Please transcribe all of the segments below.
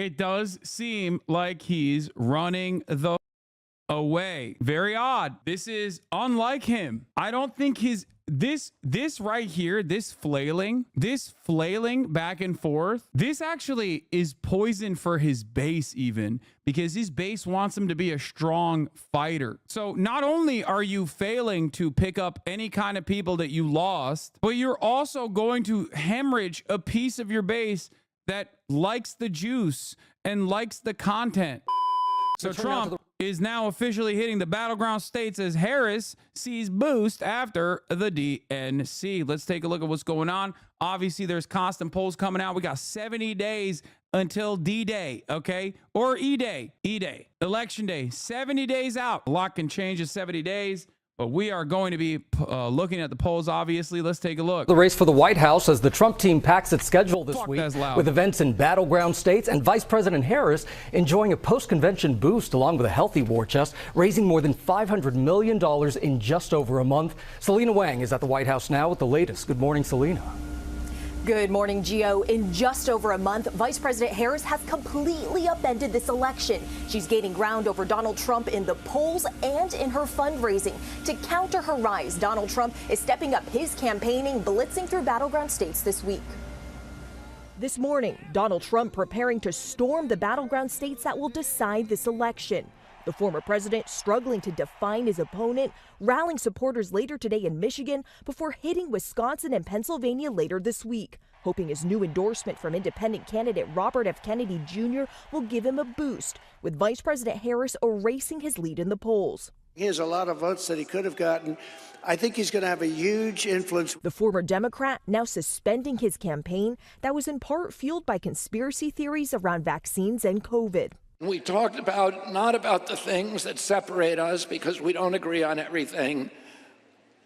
It does seem like he's running the away. Very odd. This is unlike him. I don't think this right here, this flailing back and forth, this actually is poison for his base, even because his base wants him to be a strong fighter. So not only are you failing to pick up any kind of people that you lost, but you're also going to hemorrhage a piece of your base that likes the juice and likes the content. So Trump is now officially hitting the battleground states as Harris sees boost after the DNC. Let's take a look at what's going on. Obviously, there's constant polls coming out. We got 70 days until D-Day, okay? Or E-Day, Election Day, 70 days out. A lot can change in 70 days. But we are going to be looking at the polls, obviously. Let's take a look. The race for the White House as the Trump team packs its schedule this week with events in battleground states and Vice President Harris enjoying a post-convention boost along with a healthy war chest, raising more than $500 million in just over a month. Selena Wang is at the White House now with the latest. Good morning, Selena. Good morning, Gio. In just over a month, Vice President Harris has completely upended this election. She's gaining ground over Donald Trump in the polls and in her fundraising. To counter her rise, Donald Trump is stepping up his campaigning, blitzing through battleground states this week. This morning, Donald Trump preparing to storm the battleground states that will decide this election. The former president struggling to define his opponent, rallying supporters later today in Michigan before hitting Wisconsin and Pennsylvania later this week, hoping his new endorsement from independent candidate Robert F. Kennedy Jr. will give him a boost, with Vice President Harris erasing his lead in the polls. He has a lot of votes that he could have gotten. I think he's going to have a huge influence. The former Democrat now suspending his campaign that was in part fueled by conspiracy theories around vaccines and COVID. We talked about not about the things that separate us because we don't agree on everything,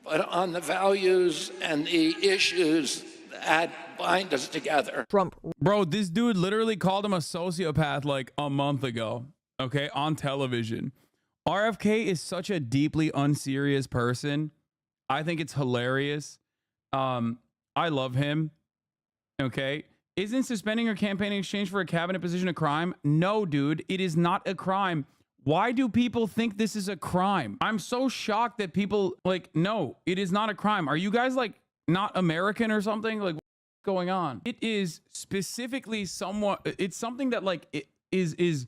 but on the values and the issues that bind us together. Bro, this dude literally called him a sociopath like a month ago, okay, on television. RFK is such a deeply unserious person. I think it's hilarious. I love him, okay? Isn't suspending your campaign in exchange for a cabinet position a crime? No, dude, it is not a crime. Why do people think this is a crime? I'm so shocked that people no, it is not a crime. Are you guys like not American or something? Like, what's going on? It is specifically it's something that it is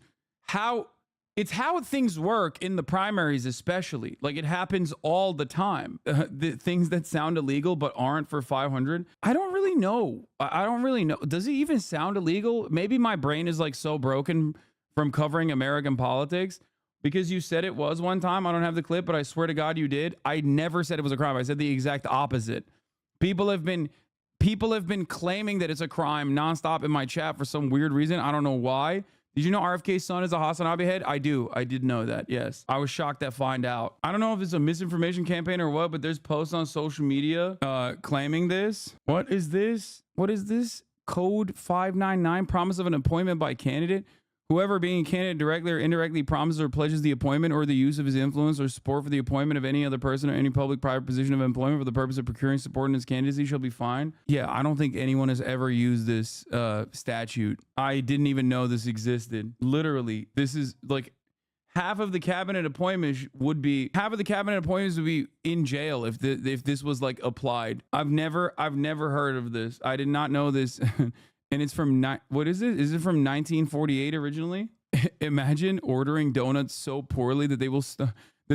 how things work in the primaries, especially. Like, it happens all the time. The things that sound illegal but aren't for 500. I don't really know. I don't really know. Does it even sound illegal? Maybe my brain is so broken from covering American politics because you said it was one time. I don't have the clip, but I swear to God you did. I never said it was a crime. I said the exact opposite. People have been claiming that it's a crime nonstop in my chat for some weird reason. I don't know why. Did you know RFK's son is a Hasanabi head? I do. I did know that. Yes. I was shocked to find out. I don't know if it's a misinformation campaign or what, but there's posts on social media claiming this. What is this? What is this? Code 599, promise of an appointment by candidate. Whoever being a candidate directly or indirectly promises or pledges the appointment or the use of his influence or support for the appointment of any other person or any public private position of employment for the purpose of procuring support in his candidacy shall be fined. Yeah, I don't think anyone has ever used this statute. I didn't even know this existed. Literally, this is half of the cabinet appointments would be in jail if this was applied. I've never heard of this. I did not know this. And it's from what is it? Is it from 1948 originally? Imagine ordering donuts so poorly that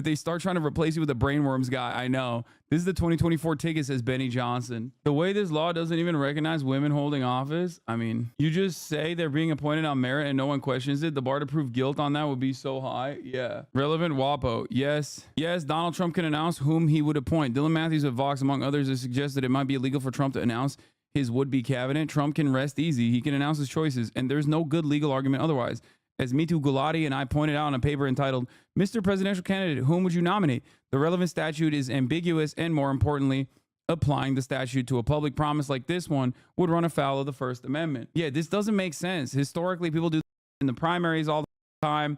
they start trying to replace you with a brainworms guy. I know. This is the 2024 ticket, says Benny Johnson. The way this law doesn't even recognize women holding office. I mean, you just say they're being appointed on merit and no one questions it. The bar to prove guilt on that would be so high. Yeah. Relevant WAPO. Yes. Yes, Donald Trump can announce whom he would appoint. Dylan Matthews of Vox, among others, has suggested it might be illegal for Trump to announce his would-be cabinet. Trump can rest easy. He can announce his choices, and there's no good legal argument otherwise. As Mitu Gulati and I pointed out in a paper entitled, Mr. Presidential Candidate, whom would you nominate? The relevant statute is ambiguous, and more importantly, applying the statute to a public promise like this one would run afoul of the First Amendment. Yeah, this doesn't make sense. Historically, people do in the primaries all the time.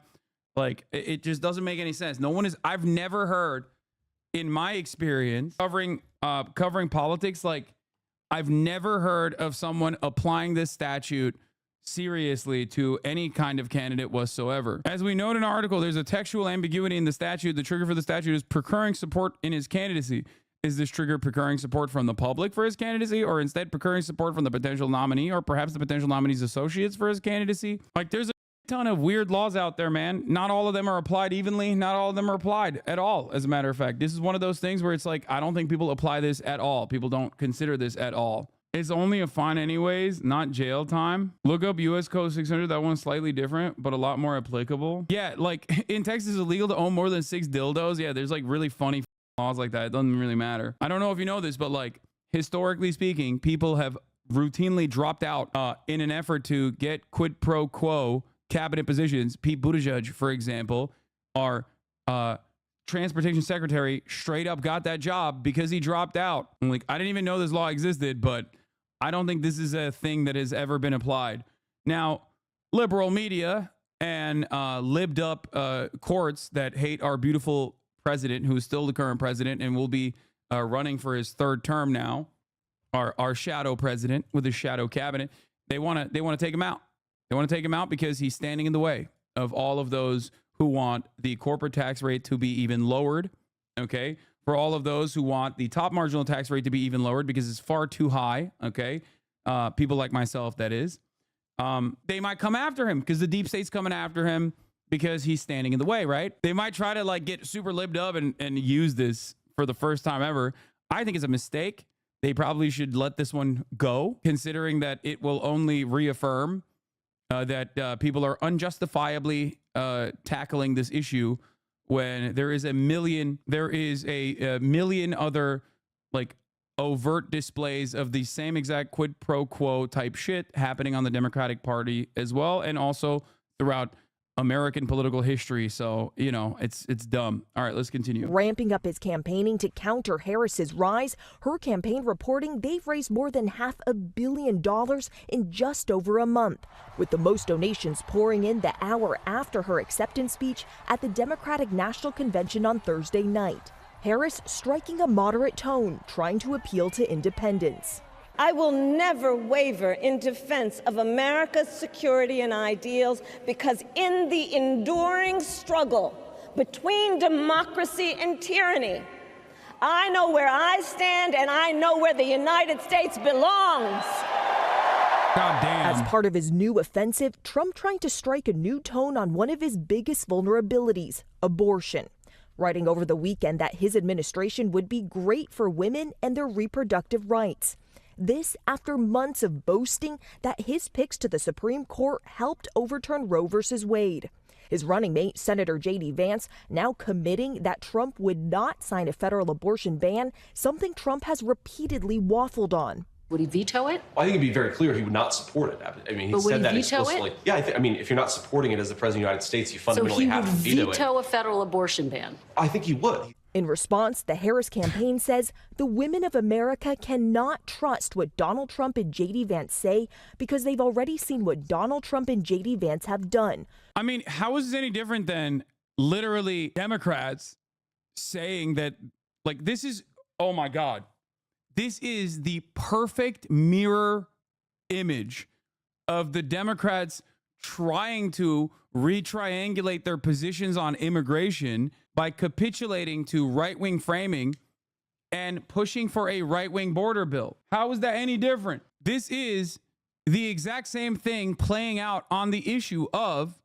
It just doesn't make any sense. I've never heard, in my experience, covering politics, I've never heard of someone applying this statute seriously to any kind of candidate whatsoever. As we note in our article, there's a textual ambiguity in the statute. The trigger for the statute is procuring support in his candidacy. Is this trigger procuring support from the public for his candidacy, or instead procuring support from the potential nominee, or perhaps the potential nominee's associates for his candidacy? Like, there's a ton of weird laws out there, man. Not all of them are applied evenly. Not all of them are applied at all. As a matter of fact, this is one of those things where it's like, I don't think people apply this at all. People don't consider this at all. It's only a fine anyways, not jail time. Look up US Code 600. That one's slightly different, but a lot more applicable. Yeah, like in Texas, it's illegal to own more than 6 dildos. Yeah, there's like really funny laws like that. It doesn't really matter. I don't know if you know this, but like historically speaking, people have routinely dropped out in an effort to get quid pro quo cabinet positions. Pete Buttigieg, for example, our transportation secretary, straight up got that job because he dropped out. I'm like, I didn't even know this law existed, but I don't think this is a thing that has ever been applied. Now, liberal media and libbed up courts that hate our beautiful president, who is still the current president and will be running for his 3rd term now, our shadow president with his shadow cabinet, they want to take him out. They want to take him out because he's standing in the way of all of those who want the corporate tax rate to be even lowered, okay? For all of those who want the top marginal tax rate to be even lowered because it's far too high, okay? People like myself, that is. They might come after him because the deep state's coming after him because he's standing in the way, right? They might try to like get super libbed up and use this for the first time ever. I think it's a mistake. They probably should let this one go, considering that it will only reaffirm that people are unjustifiably tackling this issue when there is a million other like overt displays of the same exact quid pro quo type shit happening on the Democratic Party as well, and also throughout American political history. So, you know, it's dumb. All right, let's continue. Ramping up his campaigning to counter Harris's rise, her campaign reporting they've raised more than $500 million in just over a month, with the most donations pouring in the hour after her acceptance speech at the Democratic National Convention on Thursday night. Harris striking a moderate tone, trying to appeal to independents. I will never waver in defense of America's security and ideals, because in the enduring struggle between democracy and tyranny, I know where I stand and I know where the United States belongs. God damn. As part of his new offensive, Trump trying to strike a new tone on one of his biggest vulnerabilities, abortion, writing over the weekend that his administration would be great for women and their reproductive rights. This after months of boasting that his picks to the Supreme Court helped overturn Roe v. Wade. His running mate, Senator J.D. Vance, now committing that Trump would not sign a federal abortion ban, something Trump has repeatedly waffled on. Would he veto it? Well, I think it'd be very clear he would not support it. I mean, he said that explicitly. Yeah, I mean, if you're not supporting it as the president of the United States, you fundamentally have to veto it. So he would veto a federal abortion ban? I think he would. In response, the Harris campaign says the women of America cannot trust what Donald Trump and J.D. Vance say because they've already seen what Donald Trump and J.D. Vance have done. I mean, how is this any different than literally Democrats saying that, like, this is, oh my God, this is the perfect mirror image of the Democrats trying to retriangulate their positions on immigration by capitulating to right-wing framing and pushing for a right-wing border bill. How is that any different? This is the exact same thing playing out on the issue of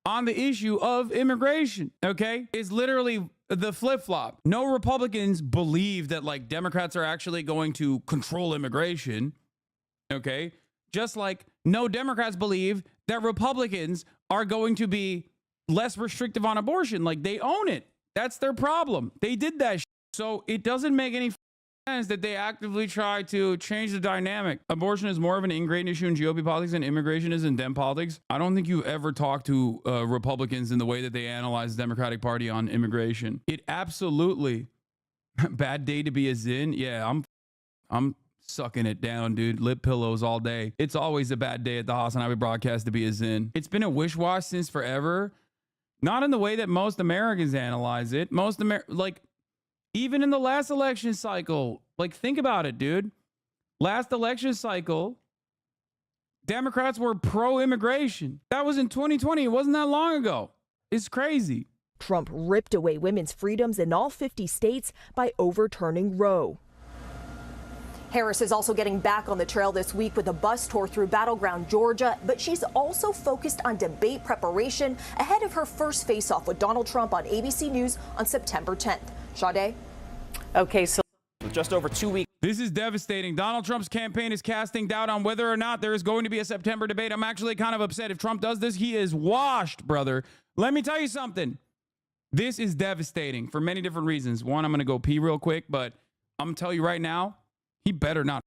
immigration, okay? It's literally the flip-flop. No Republicans believe that like Democrats are actually going to control immigration, okay? Just like no Democrats believe that Republicans are going to be less restrictive on abortion. Like, they own it. That's their problem. They did that. So it doesn't make any sense that they actively try to change the dynamic. Abortion is more of an ingrained issue in GOP politics than immigration is in Dem politics. I don't think you've ever talked to Republicans in the way that they analyze the Democratic Party on immigration. It absolutely, bad day to be a Zin. Yeah, I'm sucking it down, dude. Lip pillows all day. It's always a bad day at the Hasanabi broadcast to be a Zin. It's been a wish-wash since forever. Not in the way that most Americans analyze it. Like, even in the last election cycle, like, think about it, dude. Last election cycle, Democrats were pro-immigration. That was in 2020. It wasn't that long ago. It's crazy. Trump ripped away women's freedoms in all 50 states by overturning Roe. Harris is also getting back on the trail this week with a bus tour through battleground Georgia, but she's also focused on debate preparation ahead of her first face-off with Donald Trump on ABC News on September 10th. Sade? Okay, so just over 2 weeks. This is devastating. Donald Trump's campaign is casting doubt on whether or not there is going to be a September debate. I'm actually kind of upset. If Trump does this, he is washed, brother. Let me tell you something. This is devastating for many different reasons. One, I'm going to go pee real quick, but I'm going to tell you right now, he better not.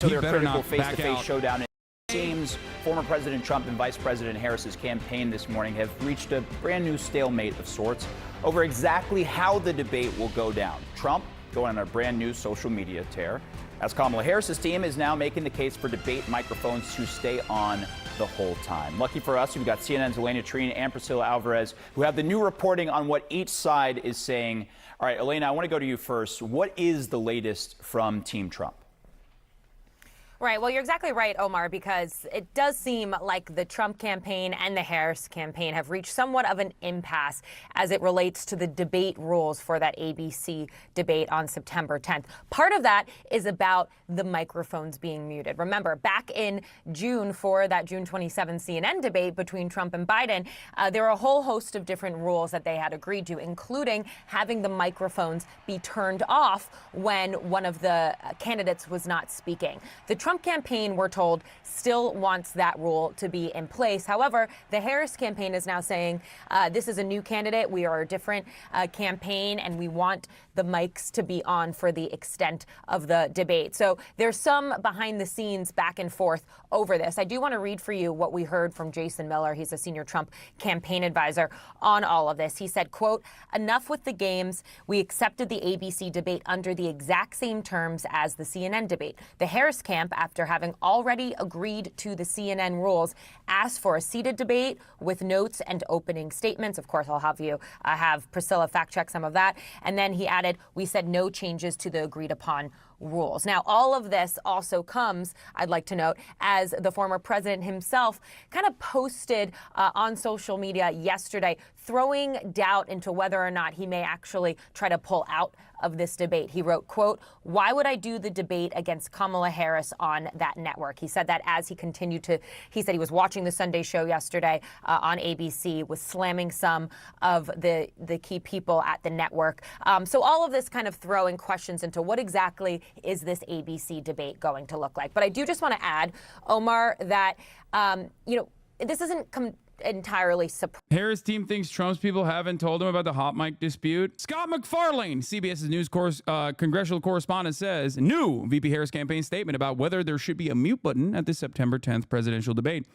So their critical face-to-face showdown. It seems former President Trump and Vice President Harris's campaign this morning have reached a brand new stalemate of sorts over exactly how the debate will go down. Trump going on a brand new social media tear, as Kamala Harris's team is now making the case for debate microphones to stay on the whole time. Lucky for us, we've got CNN's Elena Trine and Priscilla Alvarez, who have the new reporting on what each side is saying. All right, Elena, I want to go to you first. What is the latest from Team Trump? Right. Well, you're exactly right, Omar, because it does seem like the Trump campaign and the Harris campaign have reached somewhat of an impasse as it relates to the debate rules for that ABC debate on September 10th. Part of that is about the microphones being muted. Remember, back in June for that June 27 CNN debate between Trump and Biden, there were a whole host of different rules that they had agreed to, including having the microphones be turned off when one of the candidates was not speaking. The Trump campaign, we're told, still wants that rule to be in place. However, the Harris campaign is now saying this is a new candidate. We are a different campaign, and we want the mics to be on for the extent of the debate. So there's some behind the scenes back and forth over this. I do want to read for you what we heard from Jason Miller. He's a senior Trump campaign advisor on all of this. He said, quote, "Enough with the games. We accepted the ABC debate under the exact same terms as the CNN debate. The Harris camp, after having already agreed to the CNN rules, asked for a seated debate with notes and opening statements." Of course, I'll have you have Priscilla fact check some of that. And then he added, "We said no changes to the agreed upon rules." Now, all of this also comes, I'd like to note, as the former president himself kind of posted on social media yesterday, throwing doubt into whether or not he may actually try to pull out of this debate. He wrote, quote, "Why would I do the debate against Kamala Harris on that network?" He said that as he continued to, he said he was watching the Sunday show yesterday on ABC, was slamming some of the key people at the network. So all of this kind of throwing questions into what exactly is this ABC debate going to look like. But I do just want to add, Omar, that, this isn't entirely surprising. Harris team thinks Trump's people haven't told him about the hot mic dispute. Scott MacFarlane, CBS's news congressional correspondent, says new VP Harris campaign statement about whether there should be a mute button at the September 10th presidential debate.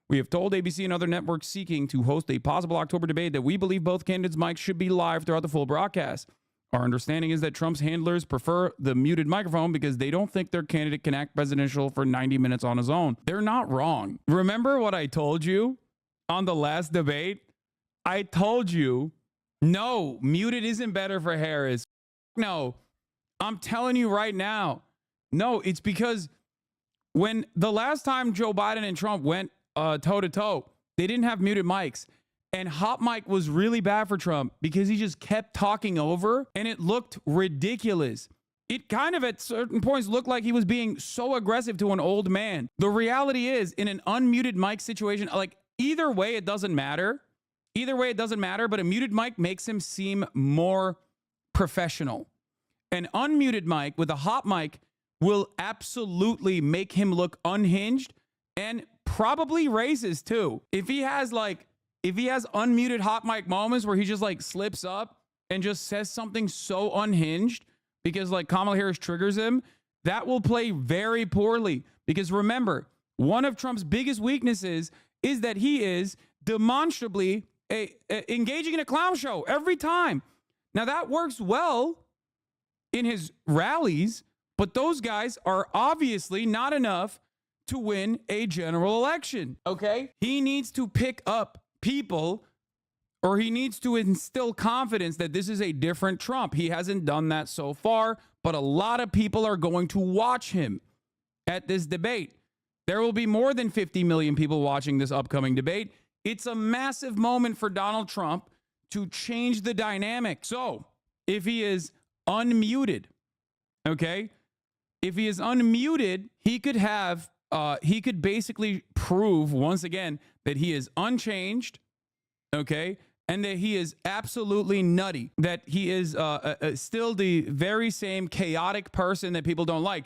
"We have told ABC and other networks seeking to host a possible October debate that we believe both candidates' mics should be live throughout the full broadcast. Our understanding is that Trump's handlers prefer the muted microphone because they don't think their candidate can act presidential for 90 minutes on his own." They're not wrong. Remember what I told you on the last debate? I told you, no, muted isn't better for Harris. No, I'm telling you right now. No, it's because when the last time Joe Biden and Trump went toe to toe, they didn't have muted mics. And hot mic was really bad for Trump because he just kept talking over and it looked ridiculous. It kind of at certain points looked like he was being so aggressive to an old man. The reality is, in an unmuted mic situation, like either way, it doesn't matter. Either way, it doesn't matter, but a muted mic makes him seem more professional. An unmuted mic with a hot mic will absolutely make him look unhinged and probably racist too. If he has unmuted hot mic moments where he just like slips up and just says something so unhinged because like Kamala Harris triggers him, that will play very poorly. Because remember, one of Trump's biggest weaknesses is that he is demonstrably engaging in a clown show every time. Now that works well in his rallies, but those guys are obviously not enough to win a general election. Okay? He needs to pick up people, or he needs to instill confidence that this is a different Trump. He hasn't done that so far, but a lot of people are going to watch him at this debate. There will be more than 50 million people watching this upcoming debate. It's a massive moment for Donald Trump to change the dynamic. So if he is unmuted, okay, if he is unmuted, he could basically prove once again that he is unchanged, okay, and that he is absolutely nutty, that he is still the very same chaotic person that people don't like.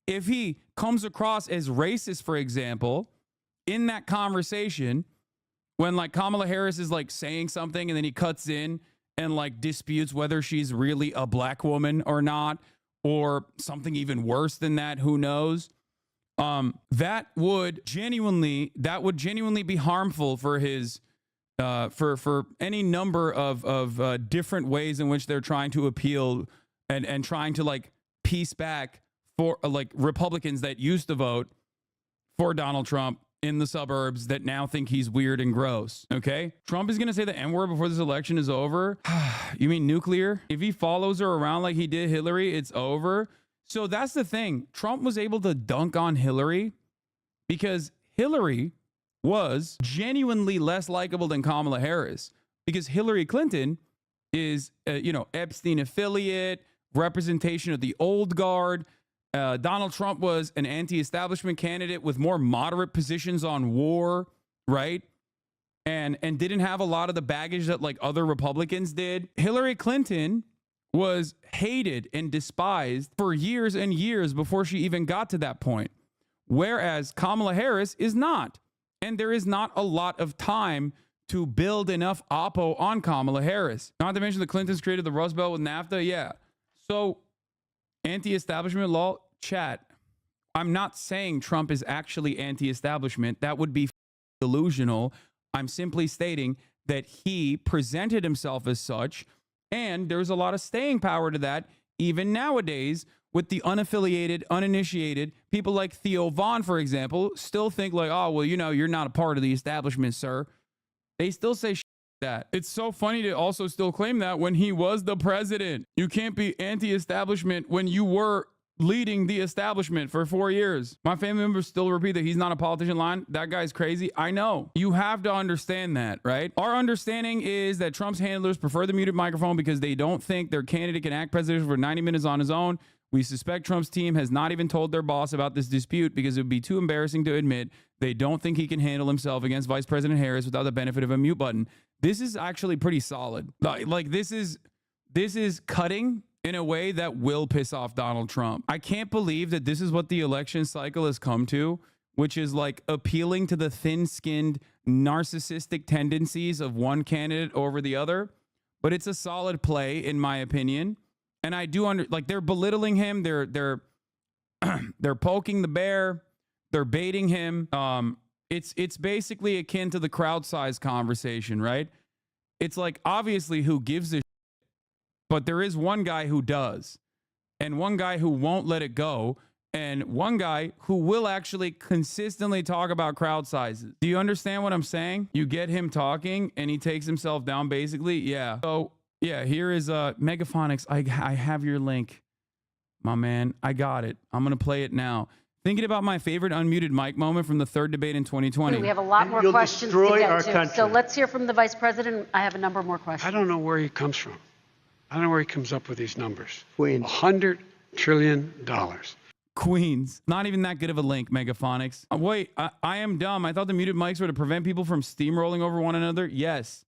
If he comes across as racist, for example, in that conversation, when like Kamala Harris is like saying something and then he cuts in and like disputes whether she's really a black woman or not, or something even worse than that, who knows? That would genuinely be harmful for his for any number of different ways in which they're trying to appeal and trying to like piece back for like Republicans that used to vote for Donald Trump in the suburbs that now think he's weird and gross. Okay, Trump is gonna say the N-word before this election is over. You mean nuclear? If he follows her around like he did Hillary, it's over. So that's the thing. Trump was able to dunk on Hillary because Hillary was genuinely less likable than Kamala Harris, because Hillary Clinton is, Epstein affiliate, representation of the old guard. Donald Trump was an anti-establishment candidate with more moderate positions on war, right? And didn't have a lot of the baggage that like other Republicans did. Hillary Clinton was hated and despised for years and years before she even got to that point. Whereas Kamala Harris is not. And there is not a lot of time to build enough oppo on Kamala Harris. Not to mention the Clintons created the Rust Belt with NAFTA. Yeah. So anti-establishment law, chat. I'm not saying Trump is actually anti-establishment. That would be delusional. I'm simply stating that he presented himself as such. And there's a lot of staying power to that, even nowadays, with the unaffiliated, uninitiated. People like Theo Vaughn, for example, still think like, oh, well, you're not a part of the establishment, sir. They still say that. It's so funny to also still claim that when he was the president. You can't be anti-establishment when you were leading the establishment for 4 years. My family members still repeat that he's not a politician line. That guy's crazy. I know. You have to understand that, right? Our understanding is that Trump's handlers prefer the muted microphone because they don't think their candidate can act presidential for 90 minutes on his own. We suspect Trump's team has not even told their boss about this dispute because it would be too embarrassing to admit they don't think he can handle himself against Vice President Harris without the benefit of a mute button. This is actually pretty solid. Like this is cutting in a way that will piss off Donald Trump. I can't believe that this is what the election cycle has come to, which is like appealing to the thin-skinned narcissistic tendencies of one candidate over the other. But it's a solid play, in my opinion. And I do they're belittling him. They're poking the bear. They're baiting him. It's basically akin to the crowd size conversation, right? It's like, obviously, who gives a shit? But there is one guy who does, and one guy who won't let it go, and one guy who will actually consistently talk about crowd sizes. Do you understand what I'm saying? You get him talking and he takes himself down, basically. Yeah. So yeah, here is Megaphonics. I have your link, my man. I got it. I'm going to play it now. Thinking about my favorite unmuted mic moment from the third debate in 2020. We have a lot more questions to get to. So let's hear from the vice president. I have a number more questions. I don't know where he comes from. I don't know where he comes up with these numbers. $100 trillion. Queens. Not even that good of a link, Megaphonics. Wait, I am dumb. I thought the muted mics were to prevent people from steamrolling over one another. Yes.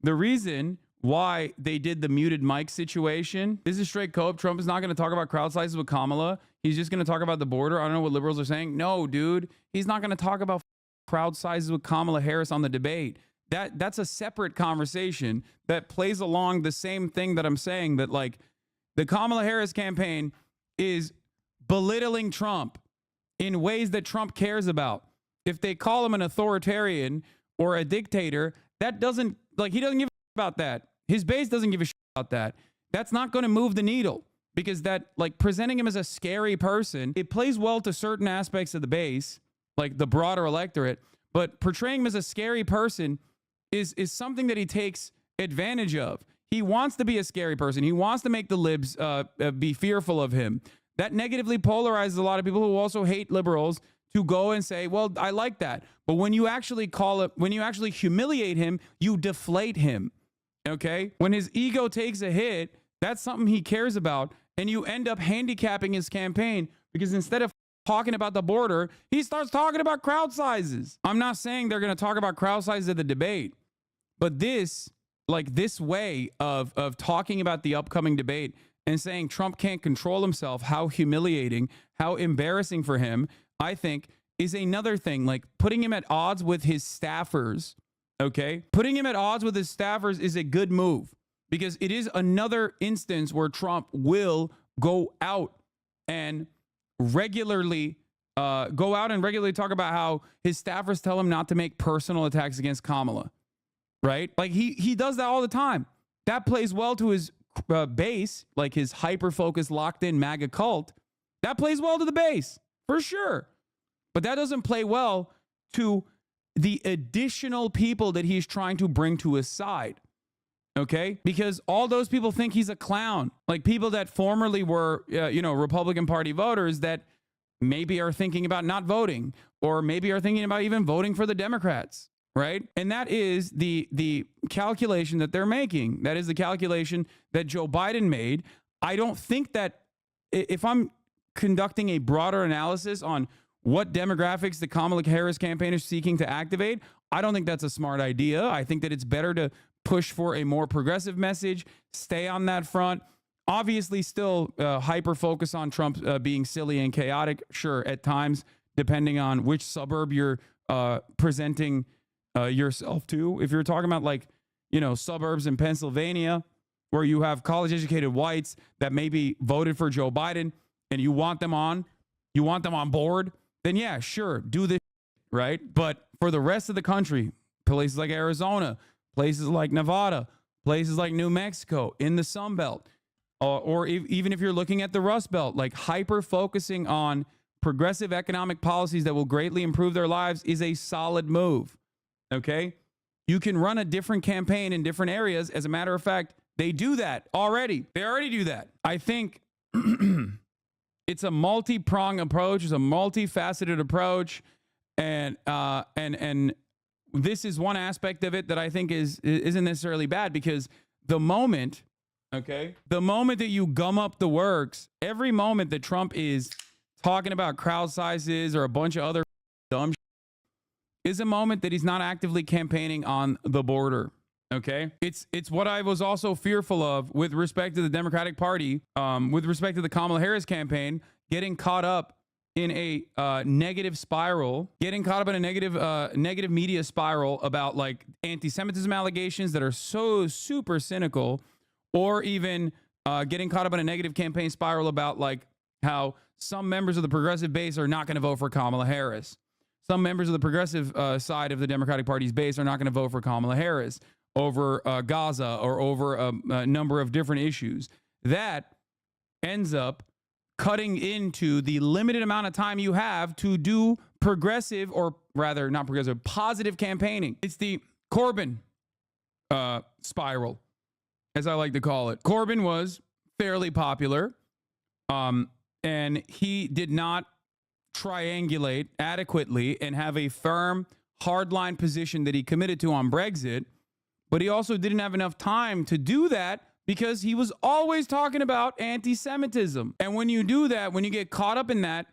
The reason why they did the muted mic situation, this is straight co-op. Trump is not going to talk about crowd sizes with Kamala. He's just going to talk about the border. I don't know what liberals are saying. No, dude. He's not going to talk about crowd sizes with Kamala Harris on the debate. That's a separate conversation that plays along the same thing that I'm saying, that like the Kamala Harris campaign is belittling Trump in ways that Trump cares about. If they call him an authoritarian or a dictator, that doesn't, like, he doesn't give a shit about that. His base doesn't give a shit about that. That's not going to move the needle, because that, like, presenting him as a scary person, it plays well to certain aspects of the base, like the broader electorate, but portraying him as a scary person is something that he takes advantage of. He wants to be a scary person. He wants to make the libs be fearful of him. That negatively polarizes a lot of people who also hate liberals to go and say, well, I like that. But when you actually when you actually humiliate him, you deflate him. Okay? When his ego takes a hit, that's something he cares about. And you end up handicapping his campaign because instead of talking about the border, he starts talking about crowd sizes. I'm not saying they're going to talk about crowd sizes at the debate, but this way of talking about the upcoming debate and saying Trump can't control himself, how humiliating, how embarrassing for him, I think is another thing, like putting him at odds with his staffers. Okay. Putting him at odds with his staffers is a good move because it is another instance where Trump will go out and regularly talk about how his staffers tell him not to make personal attacks against Kamala. Right? Like he does that all the time. That plays well to his base, like his hyper-focused, locked-in MAGA cult. That plays well to the base, for sure. But that doesn't play well to the additional people that he's trying to bring to his side. Okay? Because all those people think he's a clown. Like people that formerly were, Republican Party voters that maybe are thinking about not voting or maybe are thinking about even voting for the Democrats. Right? And that is the calculation that they're making. That is the calculation that Joe Biden made. I don't think that if I'm conducting a broader analysis on what demographics the Kamala Harris campaign is seeking to activate, I don't think that's a smart idea. I think that it's better to push for a more progressive message, stay on that front. Obviously, still hyper focus on Trump being silly and chaotic. Sure, at times, depending on which suburb you're presenting yourself to. If you're talking about suburbs in Pennsylvania where you have college educated whites that maybe voted for Joe Biden and you want them on board, then yeah, sure, do this, right? But for the rest of the country, places like Arizona, places like Nevada, places like New Mexico, in the Sun Belt, or even if you're looking at the Rust Belt, like hyper focusing on progressive economic policies that will greatly improve their lives is a solid move. Okay? You can run a different campaign in different areas. As a matter of fact, they do that already. They already do that. I think it's a multi-pronged approach. It's a multifaceted approach. And this is one aspect of it that I think isn't necessarily bad because the moment that you gum up the works, every moment that Trump is talking about crowd sizes or a bunch of other dumb is a moment that he's not actively campaigning on the border. Okay. It's what I was also fearful of with respect to the Democratic Party, with respect to the Kamala Harris campaign, getting caught up in a negative spiral, negative media spiral about like anti-Semitism allegations that are so super cynical, or even getting caught up in a negative campaign spiral about like how some members of the progressive base are not going to vote for Kamala Harris. Some members of the progressive side of the Democratic Party's base are not going to vote for Kamala Harris over Gaza or over a number of different issues. That ends up cutting into the limited amount of time you have to do progressive, or rather not progressive, positive campaigning. It's the Corbyn spiral, as I like to call it. Corbyn was fairly popular, and he did not triangulate adequately and have a firm, hardline position that he committed to on Brexit, but he also didn't have enough time to do that because he was always talking about anti-Semitism. And when you do that, when you get caught up in that,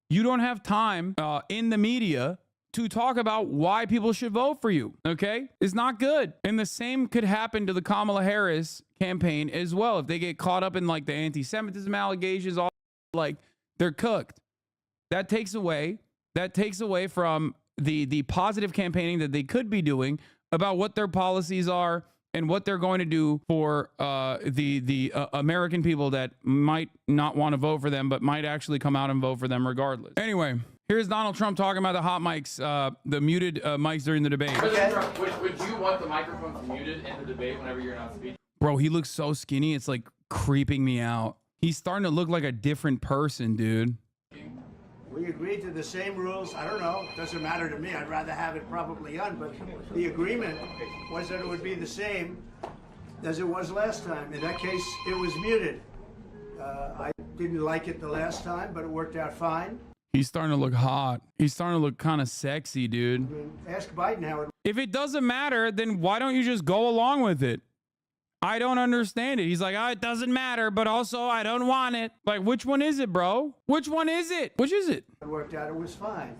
you don't have time in the media to talk about why people should vote for you, okay? It's not good. And the same could happen to the Kamala Harris campaign as well. If they get caught up in like the anti-Semitism allegations, all like they're cooked. That takes away from the positive campaigning that they could be doing about what their policies are and what they're going to do for the American people that might not want to vote for them, but might actually come out and vote for them regardless. Anyway, here's Donald Trump talking about the hot mics, the muted mics during the debate. Okay. Would you want the microphones muted in the debate whenever you're not speaking? Bro, he looks so skinny, it's like creeping me out. He's starting to look like a different person, dude. We agreed to the same rules. I don't know. It doesn't matter to me. I'd rather have it probably on, but the agreement was that it would be the same as it was last time. In that case, it was muted. I didn't like it the last time, but it worked out fine. He's starting to look hot. He's starting to look kind of sexy, dude. I mean, ask Biden how it. If it doesn't matter, then why don't you just go along with it? I don't understand it. He's like, oh, it doesn't matter, but also I don't want it. Like, which one is it, bro? Which one is it? Which is it? It worked out. It was fine.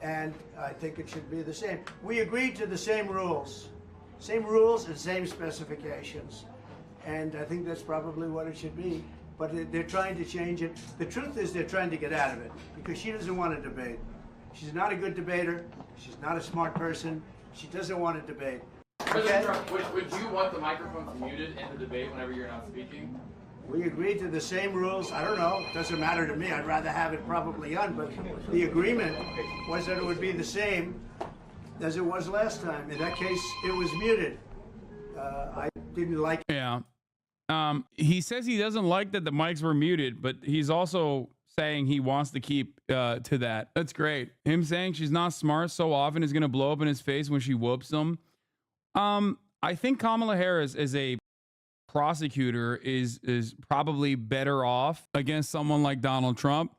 And I think it should be the same. We agreed to the same rules. Same rules and same specifications. And I think that's probably what it should be. But they're trying to change it. The truth is they're trying to get out of it because she doesn't want to debate. She's not a good debater. She's not a smart person. She doesn't want to debate. President Trump, would you want the microphones muted in the debate whenever you're not speaking? We agreed to the same rules. I don't know. It doesn't matter to me. I'd rather have it probably on. But the agreement was that it would be the same as it was last time. In that case, it was muted. I didn't like it. Yeah. He says he doesn't like that the mics were muted, but he's also saying he wants to keep to that. That's great. Him saying she's not smart so often is going to blow up in his face when she whoops him. I think Kamala Harris as a prosecutor is probably better off against someone like Donald Trump.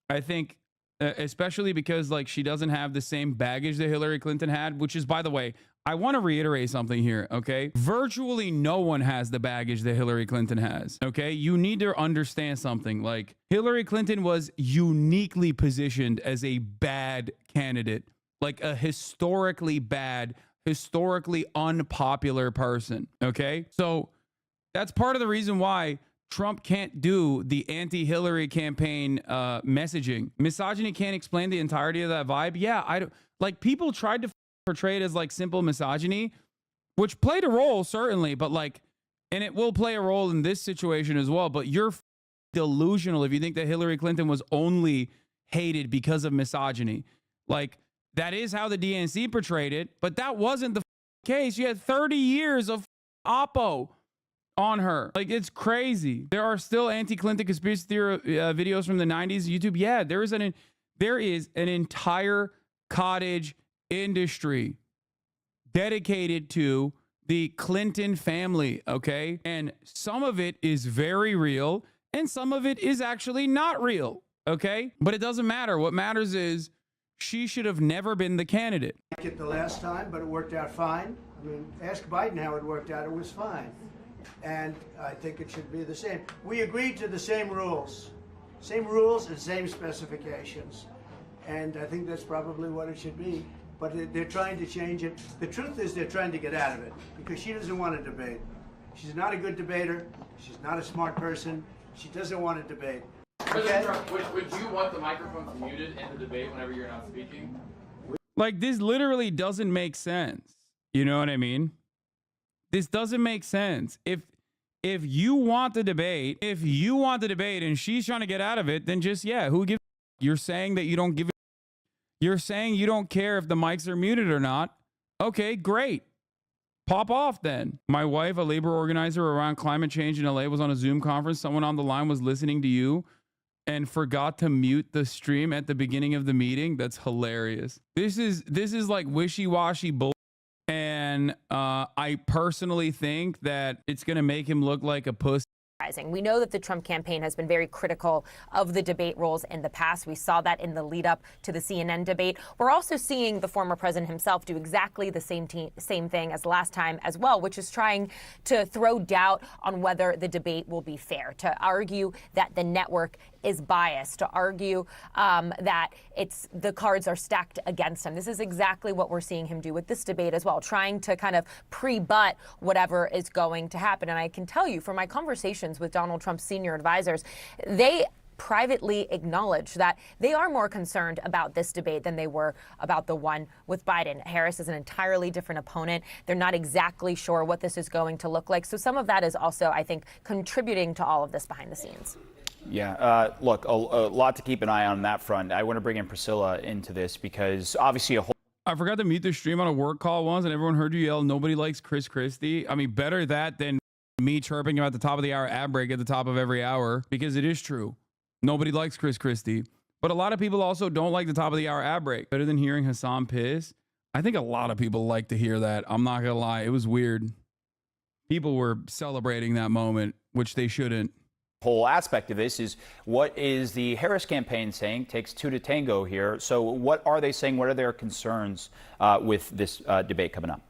I think especially because like she doesn't have the same baggage that Hillary Clinton had, which is, by the way, I want to reiterate something here, okay? Virtually no one has the baggage that Hillary Clinton has, okay? You need to understand something. Like, Hillary Clinton was uniquely positioned as a bad candidate, like a historically bad, historically unpopular person, okay? So that's part of the reason why Trump can't do the anti-Hillary campaign messaging. Misogyny can't explain the entirety of that vibe. Yeah, I don't, like, people tried to portray it as like simple misogyny, which played a role certainly, but like, and it will play a role in this situation as well, but you're delusional if you think that Hillary Clinton was only hated because of misogyny. Like, that is how the DNC portrayed it, but that wasn't the case. You had 30 years of Oppo on her. Like, it's crazy. There are still anti-Clinton conspiracy theory videos from the 90s YouTube. Yeah, there is an entire cottage industry dedicated to the Clinton family, okay? And some of it is very real and some of it is actually not real, okay? But it doesn't matter. What matters is she should have never been the candidate. I liked it the last time, but it worked out fine. I mean, ask Biden how it worked out. It was fine. And I think it should be the same. We agreed to the same rules. Same rules and same specifications. And I think that's probably what it should be. But they're trying to change it. The truth is they're trying to get out of it because she doesn't want to debate. She's not a good debater. She's not a smart person. She doesn't want to debate. President Trump, would you want the microphones muted in the debate whenever you're not speaking? Like, this literally doesn't make sense. You know what I mean? This doesn't make sense. If you want the debate, and she's trying to get out of it, then just, yeah, who gives? You're saying that you don't give. You're saying you don't care if the mics are muted or not. Okay, great. Pop off then. My wife, a labor organizer around climate change in LA, was on a Zoom conference. Someone on the line was listening to you and forgot to mute the stream at the beginning of the meeting. That's hilarious. This is like wishy-washy bull. And I personally think that it's going to make him look like a pussy. We know that the Trump campaign has been very critical of the debate rules in the past. We saw that in the lead up to the CNN debate. We're also seeing the former president himself do exactly the same thing as last time as well, which is trying to throw doubt on whether the debate will be fair, to argue that the network is biased, to argue that the cards are stacked against him. This is exactly what we're seeing him do with this debate as well, trying to kind of pre-butt whatever is going to happen. And I can tell you from my conversations with Donald Trump's senior advisors, they privately acknowledge that they are more concerned about this debate than they were about the one with Biden. Harris is an entirely different opponent. They're not exactly sure what this is going to look like. So some of that is also, I think, contributing to all of this behind the scenes. Yeah, look, a lot to keep an eye on that front. I want to bring in Priscilla into this because obviously I forgot to mute the stream on a work call once and everyone heard you yell, nobody likes Chris Christie. I mean, better that than me chirping him at the top of the hour ad break at the top of every hour, because it is true. Nobody likes Chris Christie. But a lot of people also don't like the top of the hour ad break. Better than hearing Hassan piss. I think a lot of people like to hear that. I'm not going to lie. It was weird. People were celebrating that moment, which they shouldn't. whole aspect of this is what is the Harris campaign saying? Takes two to tango here. So what are they saying? What are their concerns with this debate coming up?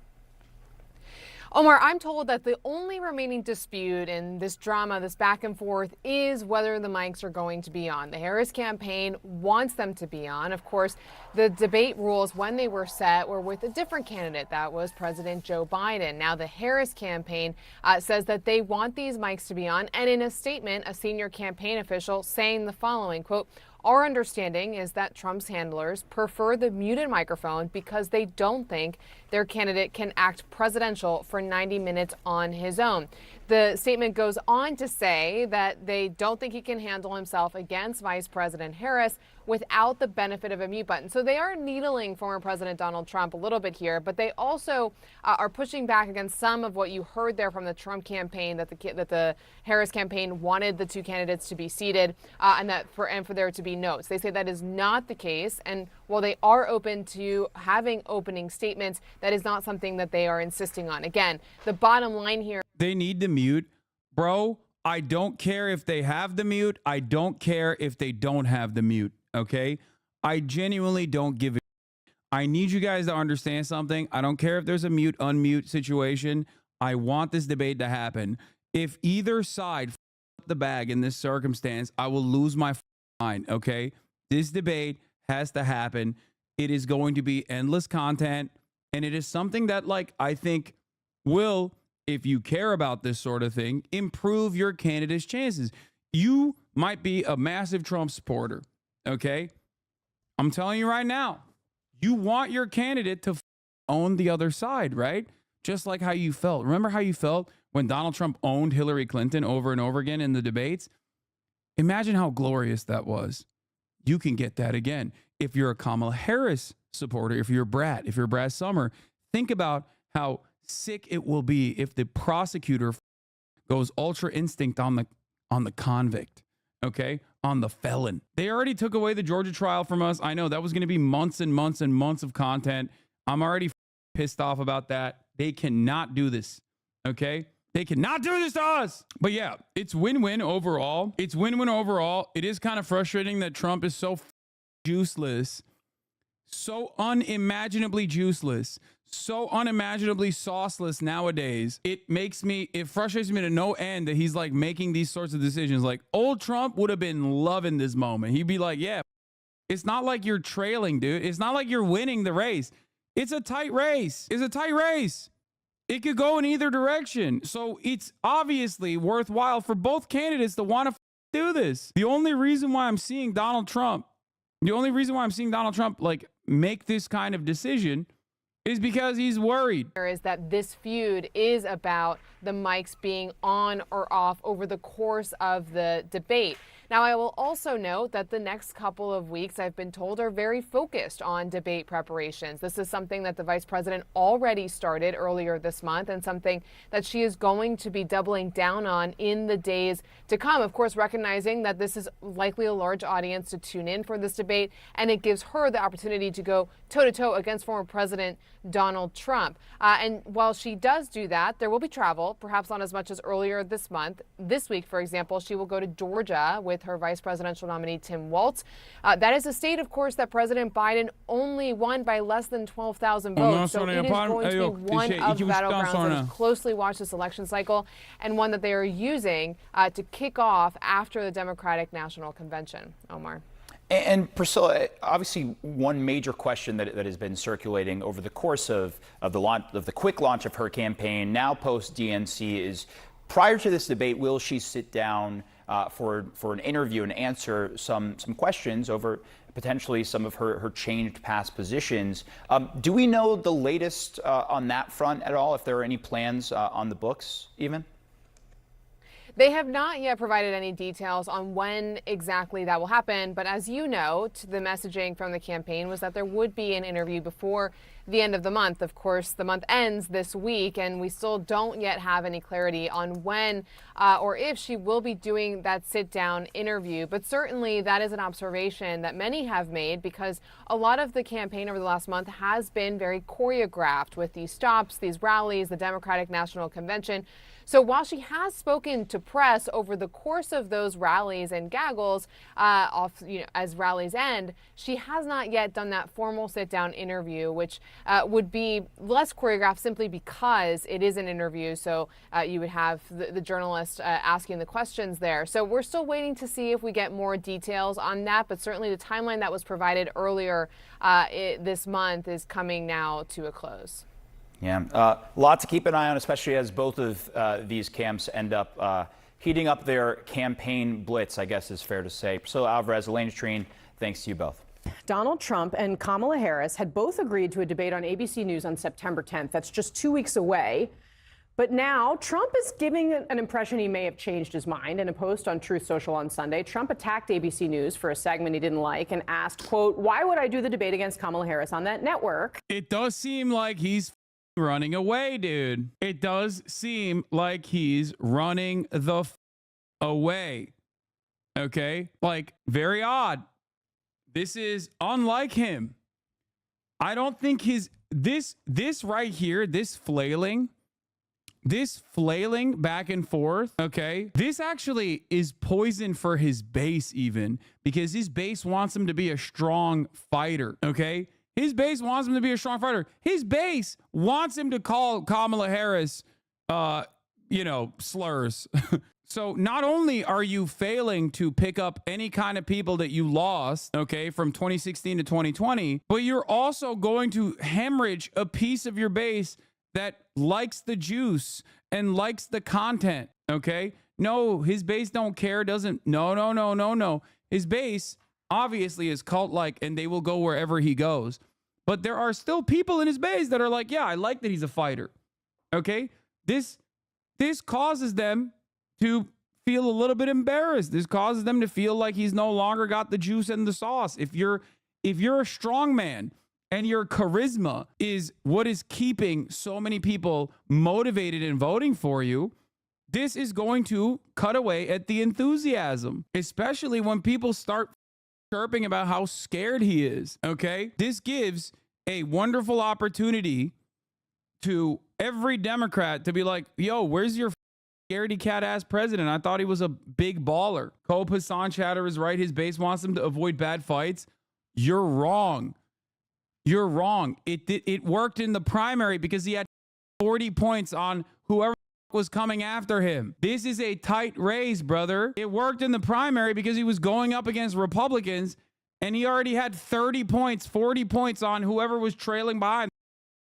Omar, I'm told that the only remaining dispute in this drama, this back and forth, is whether the mics are going to be on. The Harris campaign wants them to be on. Of course, the debate rules, when they were set, were with a different candidate. That was President Joe Biden. Now, the Harris campaign says that they want these mics to be on. And in a statement, a senior campaign official saying the following, quote, "Our understanding is that Trump's handlers prefer the muted microphone because they don't think their candidate can act presidential for 90 minutes on his own." The statement goes on to say that they don't think he can handle himself against Vice President Harris without the benefit of a mute button. So they are needling former President Donald Trump a little bit here, but they also are pushing back against some of what you heard there from the Trump campaign, that the Harris campaign wanted the two candidates to be seated and for there to be notes. They say that is not the case, and while they are open to having opening statements, that is not something that they are insisting on. Again, the bottom line here, they need the mute. Bro, I don't care if they have the mute. I don't care if they don't have the mute. Okay? I genuinely don't give a I need you guys to understand something. I don't care if there's a mute, unmute situation. I want this debate to happen. If either side the bag in this circumstance, I will lose my mind. Okay? This debate has to happen. It is going to be endless content. And it is something that, like, I think will, if you care about this sort of thing, improve your candidate's chances. You might be a massive Trump supporter, okay? I'm telling you right now, you want your candidate to own the other side, right? Just like how you felt. Remember how you felt when Donald Trump owned Hillary Clinton over and over again in the debates? Imagine how glorious that was. You can get that again. If you're a Kamala Harris supporter, if you're Brad Summer, think about how sick it will be if the prosecutor goes ultra instinct on the convict, okay, on the felon. They already took away the Georgia trial from us. I know that was going to be months and months and months of content. I'm already pissed off about that. They cannot do this, okay? They cannot do this to us. But yeah, it's win-win overall. It's win-win overall. It is kind of frustrating that Trump is so juiceless, so unimaginably juiceless, so unimaginably sauceless nowadays. It frustrates me to no end that he's like making these sorts of decisions. Like, old Trump would have been loving this moment. He'd be like, yeah, it's not like you're trailing, dude. It's not like you're winning the race. It's a tight race. It's a tight race. It could go in either direction. So it's obviously worthwhile for both candidates to want to do this. The only reason why I'm seeing Donald Trump like make this kind of decision is because he's worried. Is that this feud is about the mics being on or off over the course of the debate. Now, I will also note that the next couple of weeks, I've been told, are very focused on debate preparations. This is something that the vice president already started earlier this month and something that she is going to be doubling down on in the days to come. Of course, recognizing that this is likely a large audience to tune in for this debate, and it gives her the opportunity to go toe-to-toe against former President Donald Trump. And while she does do that, there will be travel, perhaps not as much as earlier this month. This week, for example, she will go to Georgia with her vice presidential nominee, Tim Walz. That is a state, of course, that President Biden only won by less than 12,000 votes. So it is going to be one of the battlegrounds that has closely watched this election cycle and one that they are using to kick off after the Democratic National Convention. Omar. And Priscilla, obviously one major question that has been circulating over the course of the quick launch of her campaign, now post DNC, is prior to this debate, will she sit down for an interview and answer some questions over potentially some of her changed past positions? Do we know the latest on that front at all, if there are any plans on the books even? They have not yet provided any details on when exactly that will happen. But as you know, the messaging from the campaign was that there would be an interview before the end of the month. Of course, the month ends this week, and we still don't yet have any clarity on when or if she will be doing that sit-down interview. But certainly that is an observation that many have made, because a lot of the campaign over the last month has been very choreographed with these stops, these rallies, the Democratic National Convention. So while she has spoken to press over the course of those rallies and gaggles as rallies end, she has not yet done that formal sit-down interview, which would be less choreographed simply because it is an interview. So you would have the journalist asking the questions there. So we're still waiting to see if we get more details on that. But certainly the timeline that was provided earlier this month is coming now to a close. Yeah, lot to keep an eye on, especially as both of these camps end up heating up their campaign blitz, I guess is fair to say. Priscilla Alvarez, Elaine Treen, thanks to you both. Donald Trump and Kamala Harris had both agreed to a debate on ABC News on September 10th. That's just 2 weeks away. But now Trump is giving an impression he may have changed his mind. In a post on Truth Social on Sunday, Trump attacked ABC News for a segment he didn't like and asked, quote, "Why would I do the debate against Kamala Harris on that network?" It does seem like he's running away, dude. It does seem like he's running the away. Okay? Like, very odd. This is unlike him. I don't think this right here, this flailing back and forth, okay? This actually is poison for his base even, because his base wants him to be a strong fighter, okay? His base wants him to be a strong fighter. His base wants him to call Kamala Harris, slurs. So not only are you failing to pick up any kind of people that you lost, okay, from 2016 to 2020, but you're also going to hemorrhage a piece of your base that likes the juice and likes the content, okay? No, his base don't care, doesn't. No. His base obviously is cult-like, and they will go wherever he goes. But there are still people in his base that are like, yeah, I like that he's a fighter. Okay? This causes them to feel a little bit embarrassed. This causes them to feel like he's no longer got the juice and the sauce. If you're a strong man and your charisma is what is keeping so many people motivated in voting for you, this is going to cut away at the enthusiasm, especially when people start chirping about how scared he is, okay? This gives a wonderful opportunity to every Democrat to be like, yo, where's your scaredy cat ass president? I thought he was a big baller. Cope Hassan Chatter is right. His base wants him to avoid bad fights. You're wrong. You're wrong. It worked in the primary because he had 40 points on whoever was coming after him. This is a tight race, brother. It worked in the primary because he was going up against Republicans and he already had 30 points, 40 points on whoever was trailing behind.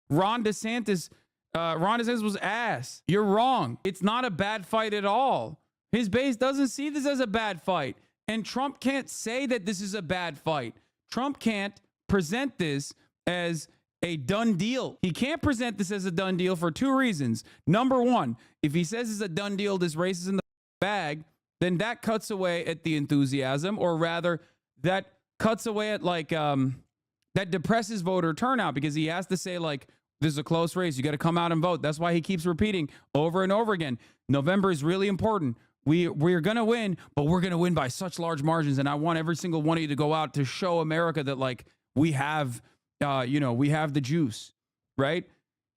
Ron DeSantis was ass. You're wrong. It's not a bad fight at all. His base doesn't see this as a bad fight. And Trump can't say that this is a bad fight. Trump can't present this as a done deal. He can't present this as a done deal for two reasons. Number one, if he says it's a done deal, this race is in the bag, then that cuts away at the enthusiasm, or rather that cuts away at that depresses voter turnout, because he has to say like, this is a close race. You got to come out and vote. That's why he keeps repeating over and over again. November is really important. We're going to win, but we're going to win by such large margins. And I want every single one of you to go out to show America that like we have, we have the juice, right?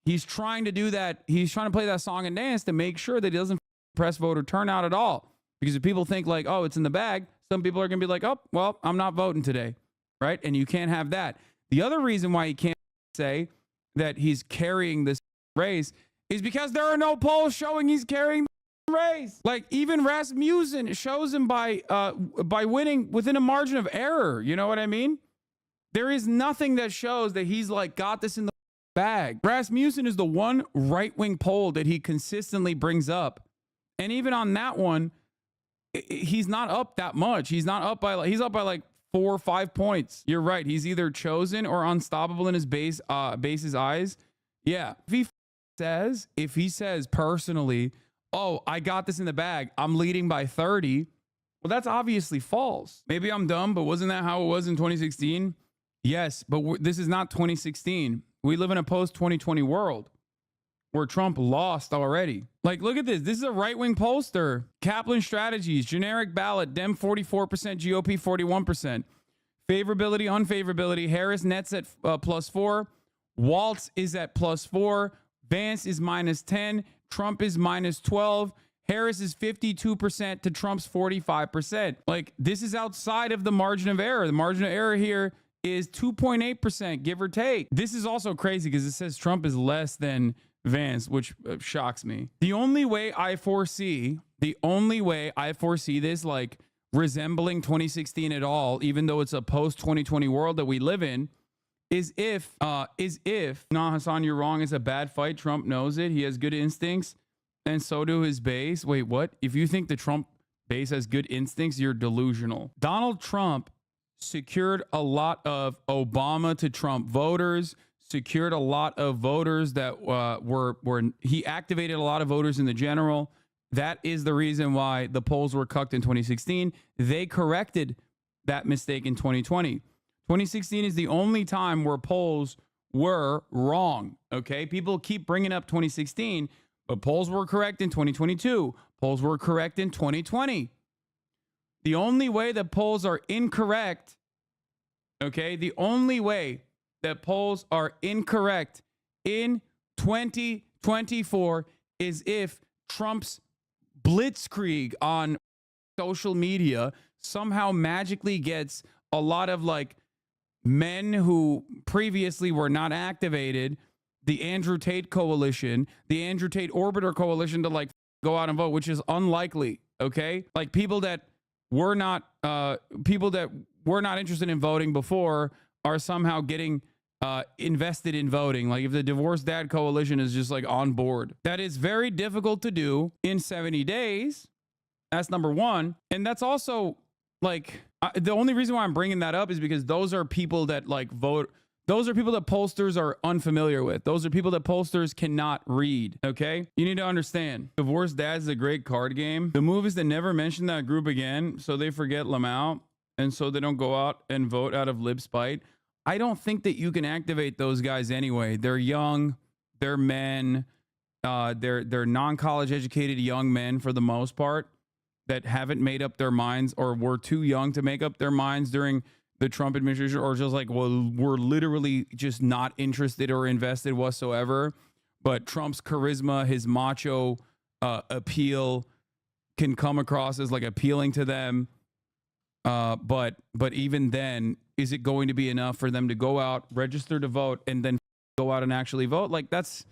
He's trying to do that. He's trying to play that song and dance to make sure that he doesn't press voter turnout at all. Because if people think like, oh, it's in the bag, some people are going to be like, oh, well, I'm not voting today, right? And you can't have that. The other reason why he can't say that he's carrying this race is because there are no polls showing he's carrying the race. Like even Rasmussen shows him by winning within a margin of error. You know what I mean? There is nothing that shows that he's like got this in the bag. Rasmussen is the one right-wing poll that he consistently brings up. And even on that one, he's not up that much. He's up by like 4 or 5 points. You're right. He's either chosen or unstoppable in his base's eyes. Yeah. If he says personally, oh, I got this in the bag, I'm leading by 30. Well, that's obviously false. Maybe I'm dumb, but wasn't that how it was in 2016? Yes, but this is not 2016. We live in a post-2020 world where Trump lost already. Like, look at this. This is a right-wing pollster. Kaplan Strategies, generic ballot, Dem 44%, GOP 41%. Favorability, unfavorability. Harris nets at +4. Waltz is at +4. Vance is -10. Trump is -12. Harris is 52% to Trump's 45%. Like, this is outside of the margin of error. The margin of error here is 2.8%, give or take. This is also crazy because it says Trump is less than Vance, which shocks me. The only way I foresee this like resembling 2016 at all, even though it's a post-2020 world that we live in, is if, nah, Hassan, you're wrong. It's a bad fight. Trump knows it. He has good instincts, and so do his base. Wait, what? If you think the Trump base has good instincts, you're delusional. Donald Trump secured a lot of Obama to Trump voters, secured a lot of voters that he activated a lot of voters in the general. That is the reason why the polls were cucked in 2016. They corrected that mistake in 2020. 2016 is the only time where polls were wrong. Okay, people keep bringing up 2016, but polls were correct in 2022. Polls were correct in 2020. The only way that polls are incorrect, okay, the only way that polls are incorrect in 2024 is if Trump's blitzkrieg on social media somehow magically gets a lot of like men who previously were not activated, the Andrew Tate coalition, the Andrew Tate Orbiter coalition, to like go out and vote, which is unlikely. Okay, like people that were not interested in voting before are somehow getting invested in voting. Like if the Divorced Dad coalition is just like on board, that is very difficult to do in 70 days. That's number one. And that's also like the only reason why I'm bringing that up is because those are people that like vote. Those are people that pollsters are unfamiliar with. Those are people that pollsters cannot read. Okay, you need to understand. Divorced Dads is a great card game. The move is to never mention that group again, so they forget Lamau, and so they don't go out and vote out of lib spite. I don't think that you can activate those guys anyway. They're young, they're men, they're non-college educated young men for the most part that haven't made up their minds or were too young to make up their minds during the Trump administration, or just like, well, we're literally just not interested or invested whatsoever. But Trump's charisma, his macho appeal can come across as like appealing to them. But even then, is it going to be enough for them to go out, register to vote, and then go out and actually vote? Like, that's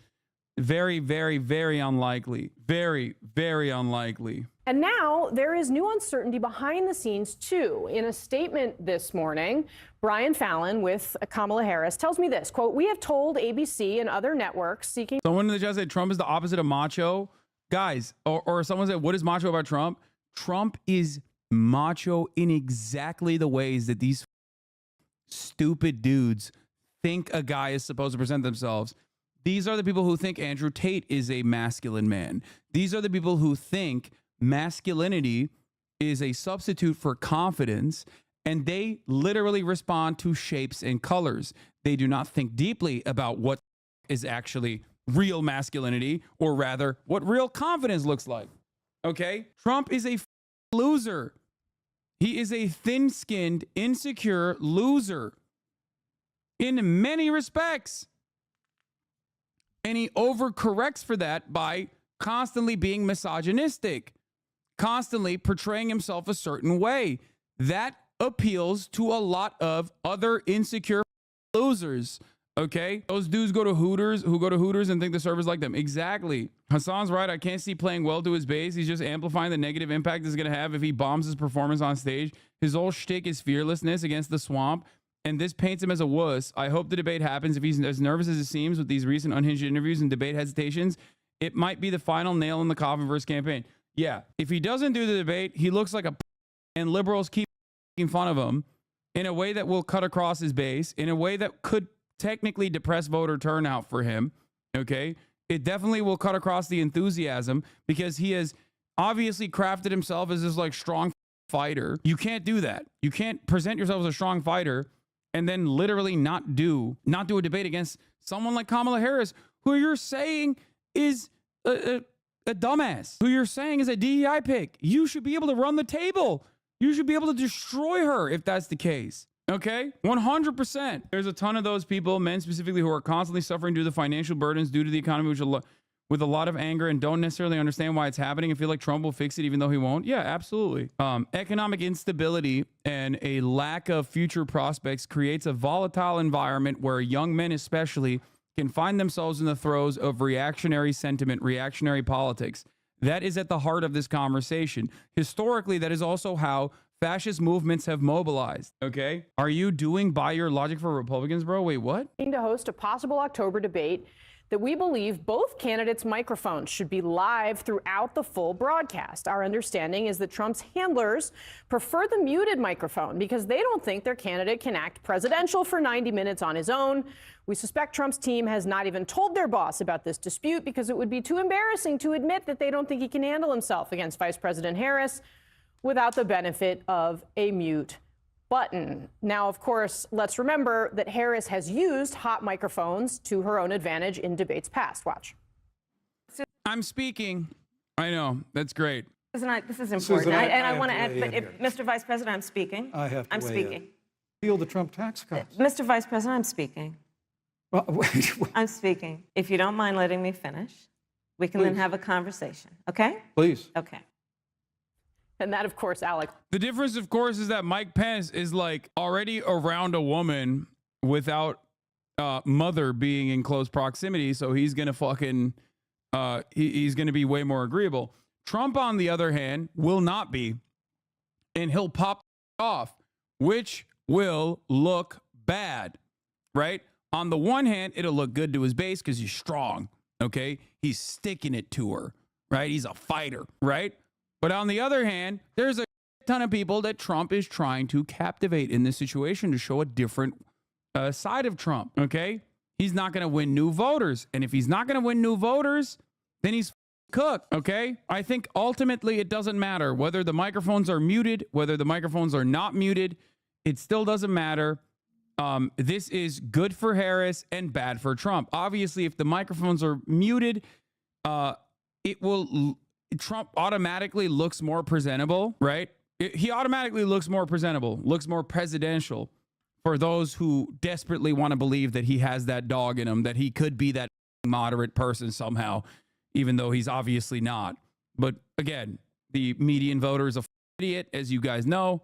very, very, very unlikely. Very, very unlikely. And now there is new uncertainty behind the scenes, too. In a statement this morning, Brian Fallon with Kamala Harris tells me this, quote, "We have told ABC and other networks seeking..." Someone in the chat said Trump is the opposite of macho. Guys, or someone said, what is macho about Trump? Trump is macho in exactly the ways that these stupid dudes think a guy is supposed to present themselves. These are the people who think Andrew Tate is a masculine man. These are the people who think masculinity is a substitute for confidence, and they literally respond to shapes and colors. They do not think deeply about what is actually real masculinity, or rather what real confidence looks like. Okay? Trump is a loser. He is a thin-skinned, insecure loser in many respects. And he overcorrects for that by constantly being misogynistic, constantly portraying himself a certain way. That appeals to a lot of other insecure losers. Okay? Those dudes who go to Hooters and think the servers like them. Exactly. Hassan's right. I can't see playing well to his base. He's just amplifying the negative impact it's going to have if he bombs his performance on stage. His whole shtick is fearlessness against the swamp, and this paints him as a wuss. I hope the debate happens. If he's as nervous as it seems with these recent unhinged interviews and debate hesitations, it might be the final nail in the coffin for his campaign. Yeah, if he doesn't do the debate, he looks like a and liberals keep making fun of him in a way that will cut across his base, in a way that could technically depress voter turnout for him. Okay, it definitely will cut across the enthusiasm because he has obviously crafted himself as this like strong fighter. You can't do that. You can't present yourself as a strong fighter and then literally not do a debate against someone like Kamala Harris, who you're saying is a dumbass, who you're saying is a DEI pick. You should be able to run the table. You should be able to destroy her if that's the case. Okay? 100%. There's a ton of those people, men specifically, who are constantly suffering due to the financial burdens due to the economy, with a lot of anger and don't necessarily understand why it's happening and feel like Trump will fix it even though he won't. Yeah, absolutely. Economic instability and a lack of future prospects creates a volatile environment where young men especially can find themselves in the throes of reactionary sentiment, reactionary politics. That is at the heart of this conversation. Historically, that is also how fascist movements have mobilized. Okay? Are you doing by your logic for Republicans, bro? Wait, what? To host a possible October debate that we believe both candidates' microphones should be live throughout the full broadcast. Our understanding is that Trump's handlers prefer the muted microphone because they don't think their candidate can act presidential for 90 minutes on his own. We suspect Trump's team has not even told their boss about this dispute because it would be too embarrassing to admit that they don't think he can handle himself against Vice President Harris without the benefit of a mute button. Now, of course, let's remember that Harris has used hot microphones to her own advantage in debates past. Watch. I'm speaking. I know. That's great. This is important. Susan, I want to add, but Mr. Vice President, I'm speaking. I'm speaking. Appeal the Trump tax cuts. Mr. Vice President, I'm speaking. Well, wait. I'm speaking. If you don't mind letting me finish, we can then have a conversation. Okay? Please. Okay. And that, of course, Alex. The difference, of course, is that Mike Pence is like already around a woman without mother being in close proximity. So he's going to fucking, he's going to be way more agreeable. Trump, on the other hand, will not be. And he'll pop off, which will look bad, right? On the one hand, it'll look good to his base because he's strong, okay? He's sticking it to her, right? He's a fighter, right? But on the other hand, there's a ton of people that Trump is trying to captivate in this situation to show a different side of Trump, okay? He's not going to win new voters. And if he's not going to win new voters, then he's cooked, okay? I think ultimately it doesn't matter whether the microphones are muted, whether the microphones are not muted. It still doesn't matter. This is good for Harris and bad for Trump. Obviously, if the microphones are muted, Trump automatically looks more presentable, right? He automatically looks more presentable, looks more presidential for those who desperately want to believe that he has that dog in him, that he could be that moderate person somehow, even though he's obviously not. But again, the median voter is a idiot, as you guys know,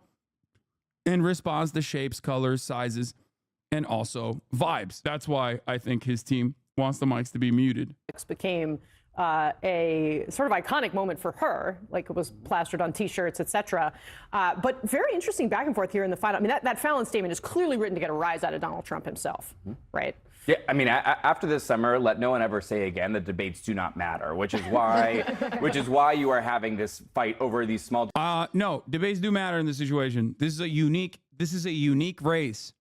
and responds to shapes, colors, sizes, and also vibes. That's why I think his team wants the mics to be muted. Became a sort of iconic moment for her, like it was plastered on T-shirts, etc. But very interesting back and forth here in the final. I mean, that Fallon statement is clearly written to get a rise out of Donald Trump himself, right? Yeah, I mean, after this summer, let no one ever say again that debates do not matter, which is why you are having this fight over these small. No, debates do matter in this situation. This is a unique race.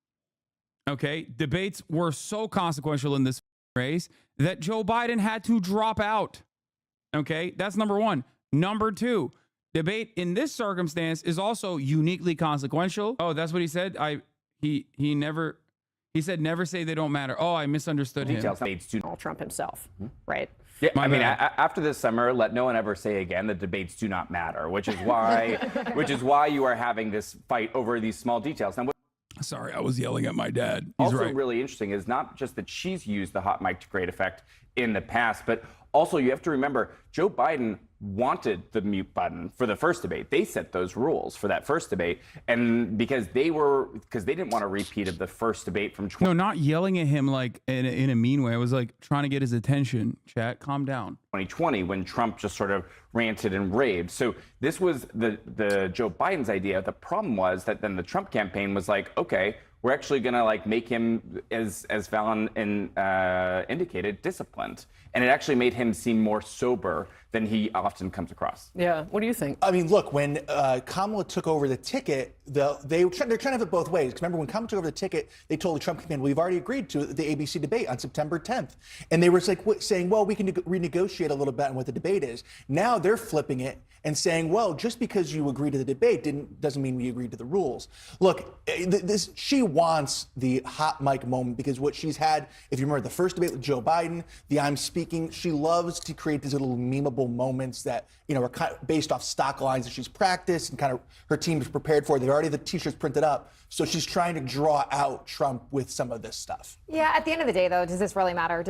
Okay, debates were so consequential in this race that Joe Biden had to drop out. Okay, that's number one. Number two, debate in this circumstance is also uniquely consequential. Oh, that's what he said. He said never say they don't matter. Oh, I misunderstood him. Donald Trump himself, right? Yeah, I mean, after this summer, let no one ever say again that debates do not matter, which is why you are having this fight over these small details. Now, sorry, I was yelling at my dad. He's also right. Really interesting is not just that she's used the hot mic to great effect in the past, but also you have to remember Joe Biden wanted the mute button for the first debate. They set those rules for that first debate, and because they didn't want a repeat of the first debate from. No, not yelling at him like in a mean way. I was like trying to get his attention. Chat, calm down. 2020, when Trump just sort of ranted and raved. So this was the Joe Biden's idea. The problem was that then the Trump campaign was like, okay, we're actually going to like make him, as Fallon indicated, disciplined. and it actually made him seem more sober than he often comes across. Yeah, what do you think? I mean, look, when Kamala took over the ticket, they're trying to have it both ways. Because remember, when Kamala took over the ticket, they told the Trump campaign, we've already agreed to the ABC debate on September 10th. And they were like saying, well, we can renegotiate a little bit on what the debate is. Now they're flipping it and saying, well, just because you agree to the debate doesn't mean we agreed to the rules. Look, she wants the hot mic moment because what she's had, if you remember the first debate with Joe Biden, the I'm speaking, she loves to create these little memeable moments that, are kind of based off stock lines that she's practiced and kind of her team is prepared for. They're already the t-shirts printed up. So she's trying to draw out Trump with some of this stuff. Yeah, at the end of the day, though, does this really matter?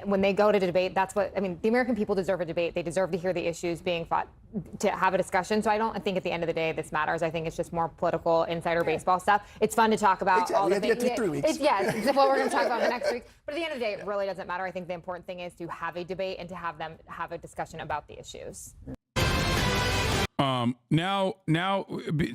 When they go to debate, the American people deserve a debate. They deserve to hear the issues being fought, to have a discussion. So I don't think at the end of the day this matters. I think it's just more political insider baseball stuff. It's fun to talk about all the things. 3 weeks. It's what we're going to talk about the next week. But at the end of the day, it really doesn't matter. I think the important thing is to have a debate and to have them have a discussion about the issues. Now,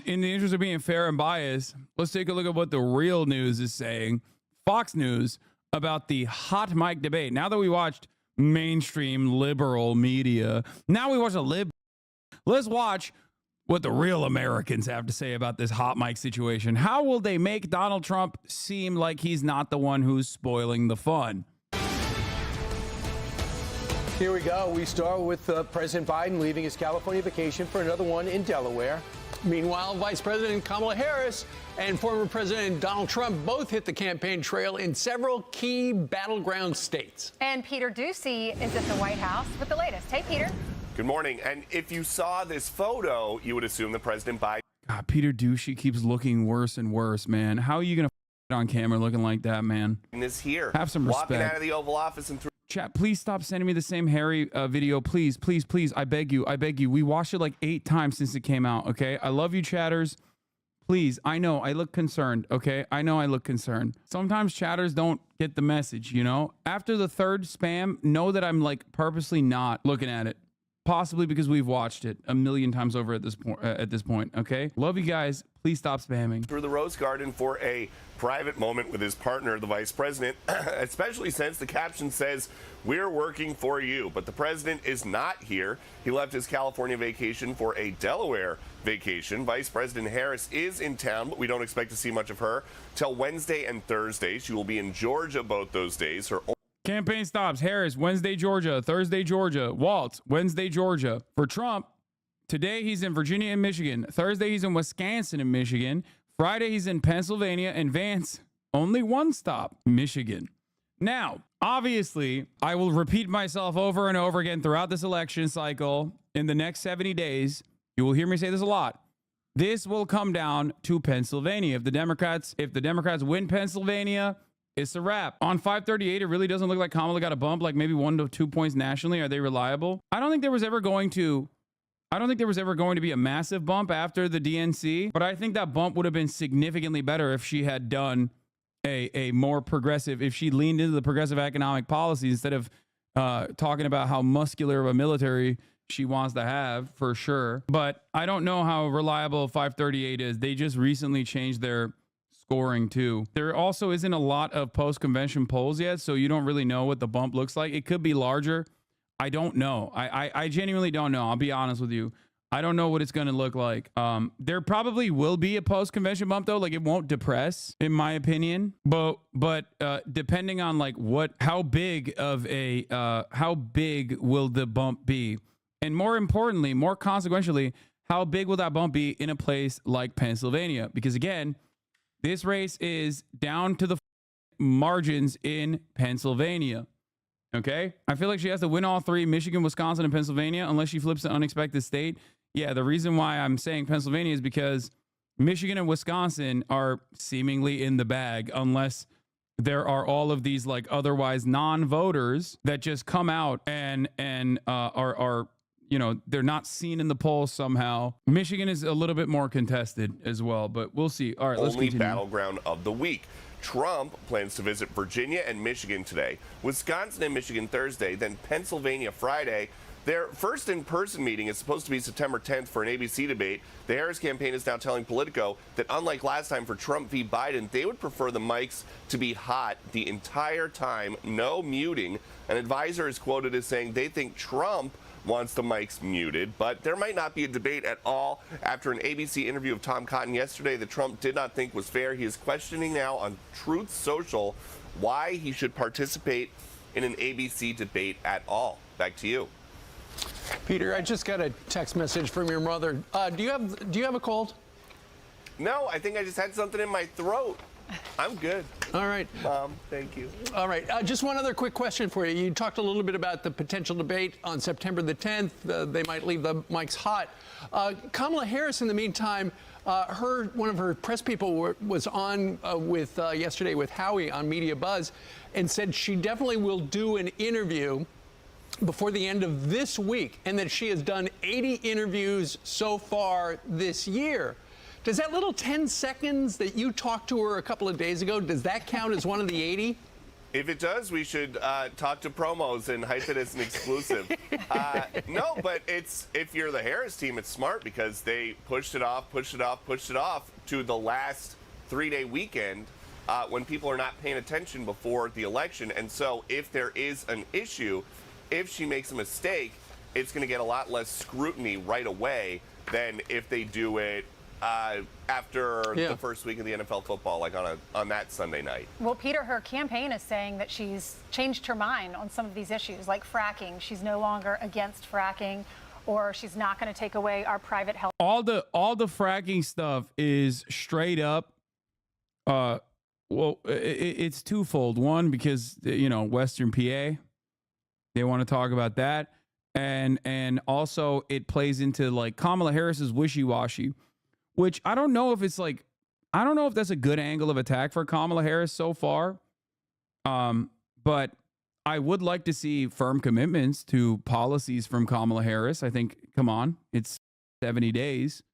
in the interest of being fair and biased, let's take a look at what the real news is saying. Fox News about the hot mic debate. Now that we watched mainstream liberal media, now we watch let's watch what the real Americans have to say about this hot mic situation. How will they make Donald Trump seem like he's not the one who's spoiling the fun? Here we go. We start with President Biden leaving his California vacation for another one in Delaware. Meanwhile, Vice President Kamala Harris and former President Donald Trump both hit the campaign trail in several key battleground states. And Peter Ducey is at the White House with the latest. Hey, Peter. Good morning. And if you saw this photo, you would assume that President Biden... God, Peter Ducey keeps looking worse and worse, man. How are you going to on camera looking like that, man? ...is here. Have some respect. Walking out of the Oval Office and through... Chat, please stop sending me the same Harry video. Please, please, please. I beg you. I beg you. We watched it like 8 times since it came out, okay? I love you, chatters. Please, I know I look concerned, okay? I know I look concerned. Sometimes chatters don't get the message, After the 3rd spam, know that I'm like purposely not looking at it. Possibly because we've watched it a million times over at this point, okay? Love you guys. Please stop spamming. Through the Rose Garden for a private moment with his partner, the vice president, especially since the caption says, "We're working for you." But the president is not here. He left his California vacation for a Delaware vacation. Vice President Harris is in town, but we don't expect to see much of her till Wednesday and Thursday. She will be in Georgia both those days. Her campaign stops. Harris, Wednesday, Georgia. Thursday, Georgia. Waltz, Wednesday, Georgia. For Trump, today he's in Virginia and Michigan. Thursday, he's in Wisconsin and Michigan. Friday, he's in Pennsylvania. And Vance, only one stop, Michigan. Now, obviously, I will repeat myself over and over again throughout this election cycle. In the next 70 days, you will hear me say this a lot. This will come down to Pennsylvania. If the Democrats win Pennsylvania, it's a wrap. On 538, it really doesn't look like Kamala got a bump, like maybe 1 to 2 points nationally. Are they reliable? I don't think there was ever going to be a massive bump after the DNC, but I think that bump would have been significantly better if she had done a more progressive, if she leaned into the progressive economic policy instead of talking about how muscular of a military she wants to have, for sure. But I don't know how reliable 538 is. They just recently changed their scoring too. There also isn't a lot of post-convention polls yet, so you don't really know what the bump looks like. It could be larger. I don't know. I genuinely don't know. I'll be honest with you. I don't know what it's going to look like. There probably will be a post-convention bump though. Like it won't depress, in my opinion. But depending on like how big will the bump be, and more importantly, more consequentially, how big will that bump be in a place like Pennsylvania? Because again, this race is down to the margins in Pennsylvania. Okay? I feel like she has to win all 3, Michigan, Wisconsin, and Pennsylvania, unless she flips an unexpected state. Yeah, the reason why I'm saying Pennsylvania is because Michigan and Wisconsin are seemingly in the bag, unless there are all of these like otherwise non-voters that just come out and are they're not seen in the polls somehow. Michigan is a little bit more contested as well, but we'll see. All right, let's continue. Battleground of the week. Trump plans to visit Virginia and Michigan today, Wisconsin and Michigan Thursday, then Pennsylvania Friday. Their first in-person meeting is supposed to be September 10th for an ABC debate. The Harris campaign is now telling Politico that unlike last time for Trump v. Biden, they would prefer the mics to be hot the entire time, no muting. An advisor is quoted as saying they think Trump wants the mics muted, but there might not be a debate at all. After an ABC interview of Tom Cotton yesterday that Trump did not think was fair, he is questioning now on Truth Social why he should participate in an ABC debate at all. Back to you. Peter, I just got a text message from your mother. Do you have a cold? No, I think I just had something in my throat. I'm good. All right. Mom, thank you. All right. Just one other quick question for you. You talked a little bit about the potential debate on September the 10th. They might leave the mics hot. Kamala Harris, in the meantime, one of her press people was on yesterday with Howie on Media Buzz and said she definitely will do an interview before the end of this week, and that she has done 80 interviews so far this year. Does that little 10 seconds that you talked to her a couple of days ago, does that count as one of the 80? If it does, we should talk to promos and hype it as an exclusive. No, but if you're the Harris team, it's smart because they pushed it off to the last 3-day weekend when people are not paying attention before the election. And so if there is an issue, if she makes a mistake, it's going to get a lot less scrutiny right away than if they do it after the first week of the NFL football, like on that Sunday night. Well, Peter, her campaign is saying that she's changed her mind on some of these issues, like fracking. She's no longer against fracking, or she's not going to take away our private health. All the fracking stuff is straight up. It's twofold. One, because Western PA, they want to talk about that, and also it plays into like Kamala Harris's wishy-washy. Which I don't know if that's a good angle of attack for Kamala Harris so far. But I would like to see firm commitments to policies from Kamala Harris. I think, come on, it's 70 days,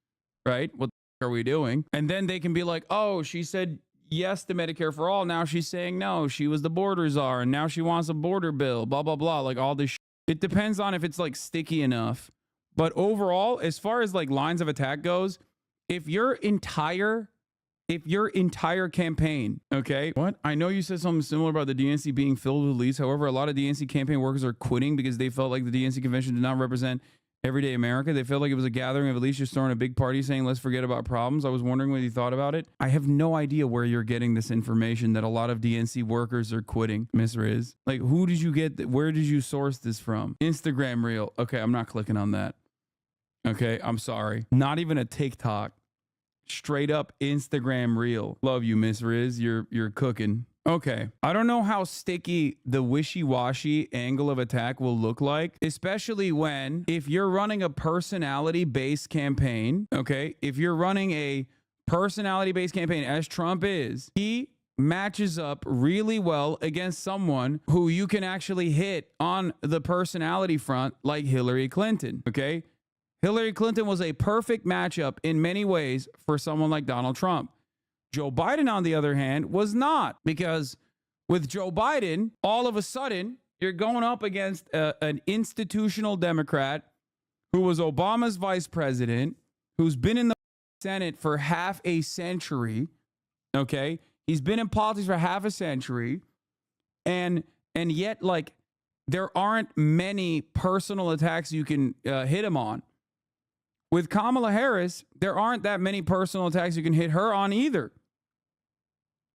right? What the are we doing? And then they can be like, oh, she said yes to Medicare for all. Now she's saying no. She was the border czar, and now she wants a border bill, blah, blah, blah. Like all this. It depends on if it's like sticky enough. But overall, as far as like lines of attack goes, if your entire campaign, okay, what? I know you said something similar about the DNC being filled with elites. However, a lot of DNC campaign workers are quitting because they felt like the DNC convention did not represent everyday America. They felt like it was a gathering of elites just throwing a big party saying, let's forget about problems. I was wondering what you thought about it. I have no idea where you're getting this information that a lot of DNC workers are quitting, Miss Riz. Like, who did you get? Where did you source this from? Instagram reel. Okay, I'm not clicking on that. Okay, I'm sorry. Not even a TikTok. Straight up Instagram reel. Love you, Miss Riz. You're cooking. Okay. I don't know how sticky the wishy-washy angle of attack will look like, especially if you're running a personality-based campaign, okay? If you're running a personality-based campaign, as Trump is, he matches up really well against someone who you can actually hit on the personality front, like Hillary Clinton, okay? Hillary Clinton was a perfect matchup in many ways for someone like Donald Trump. Joe Biden, on the other hand, was not, because with Joe Biden, all of a sudden, you're going up against an institutional Democrat who was Obama's vice president, who's been in the Senate for half a century, okay? He's been in politics for half a century, and yet, like, there aren't many personal attacks you can hit him on. With Kamala Harris, there aren't that many personal attacks you can hit her on either.